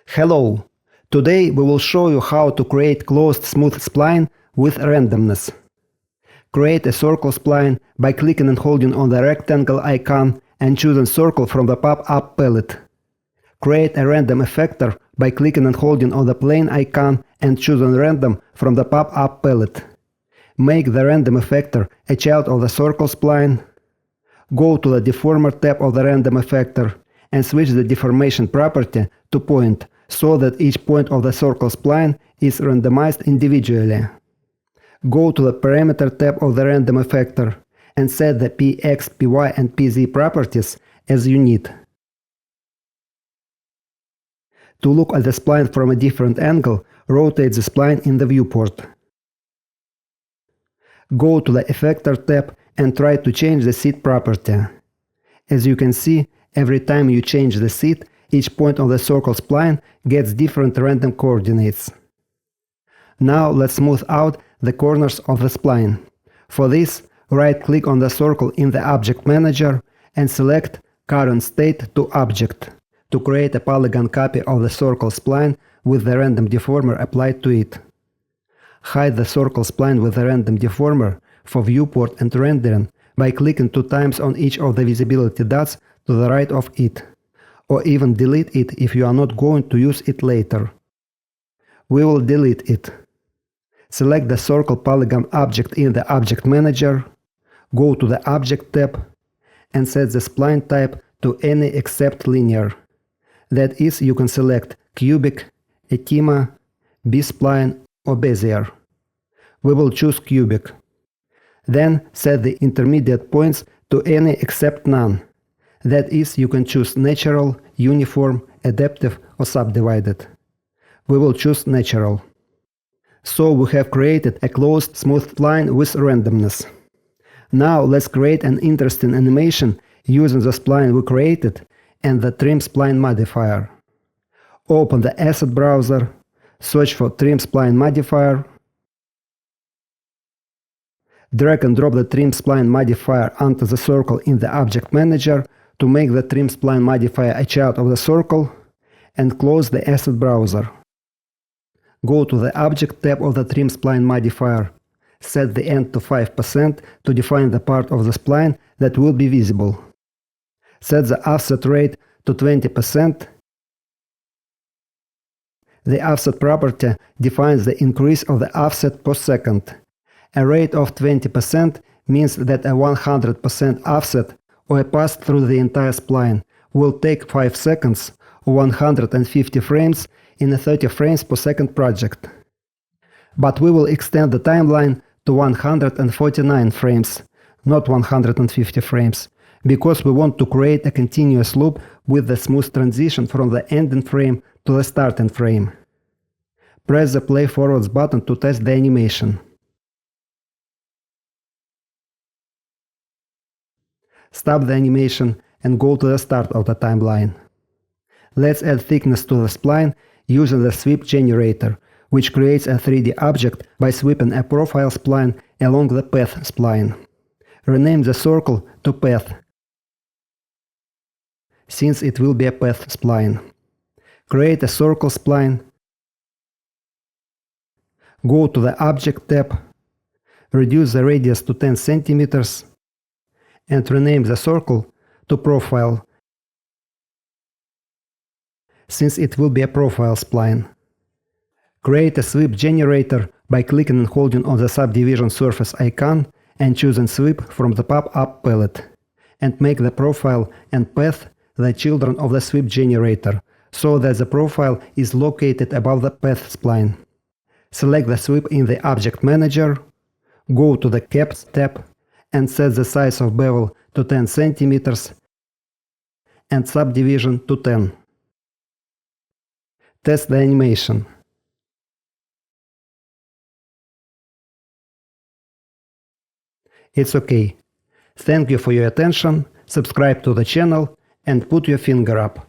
Hello! Today we will show you how to create closed smooth spline with randomness. Create a circle spline by clicking and holding on the rectangle icon and choosing circle from the pop-up palette. Create a random effector by clicking and holding on the plane icon and choosing random from the pop-up palette. Make the random effector a child of the circle spline. Go to the deformer tab of the random effector and switch the deformation property to point so that each point of the circle spline is randomized individually. Go to the parameter tab of the random effector and set the px, py and pz properties as you need. To look at the spline from a different angle, rotate the spline in the viewport. Go to the effector tab and try to change the seed property. As you can see, every time you change the seed, each point of the circle spline gets different random coordinates. Now let's smooth out the corners of the spline. For this, right-click on the circle in the Object Manager and select Current State to Object to create a polygon copy of the circle spline with the random deformer applied to it. Hide the circle spline with the random deformer for viewport and rendering by clicking 2 times on each of the visibility dots to the right of it, or even delete it if you are not going to use it later. We will delete it. Select the circle polygon object in the Object Manager, go to the Object tab, and set the spline type to any except linear. That is, you can select cubic, etima, B-spline or Bezier. We will choose cubic. Then set the intermediate points to any except none. That is, you can choose natural, uniform, adaptive or subdivided. We will choose natural. So we have created a closed smooth spline with randomness. Now let's create an interesting animation using the spline we created and the Trim Spline modifier. Open the Asset browser, search for Trim Spline modifier, drag and drop the Trim Spline modifier onto the circle in the Object Manager to make the Trim Spline modifier a child of the circle, and close the Asset browser. Go to the Object tab of the Trim Spline modifier. Set the end to 5% to define the part of the spline that will be visible. Set the offset rate to 20%. The offset property defines the increase of the offset per second. A rate of 20% means that a 100% offset or a pass through the entire spline will take 5 seconds or 150 frames in a 30 frames per second project. But we will extend the timeline to 149 frames, not 150 frames, because we want to create a continuous loop with the smooth transition from the ending frame to the starting frame. Press the play forwards button to test the animation. Stop the animation and go to the start of the timeline. Let's add thickness to the spline using the sweep generator, which creates a 3D object by sweeping a profile spline along the path spline. Rename the circle to path, since it will be a path spline. Create a circle spline. Go to the Object tab, reduce the radius to 10 cm, and rename the circle to profile, since it will be a profile spline. Create a sweep generator by clicking and holding on the subdivision surface icon and choosing sweep from the pop-up palette, and make the profile and path the children of the sweep generator, so that the profile is located above the path spline. Select the sweep in the Object Manager, go to the Caps tab and set the size of bevel to 10 cm and subdivision to 10. Test the animation. It's okay. Thank you for your attention, subscribe to the channel and put your finger up.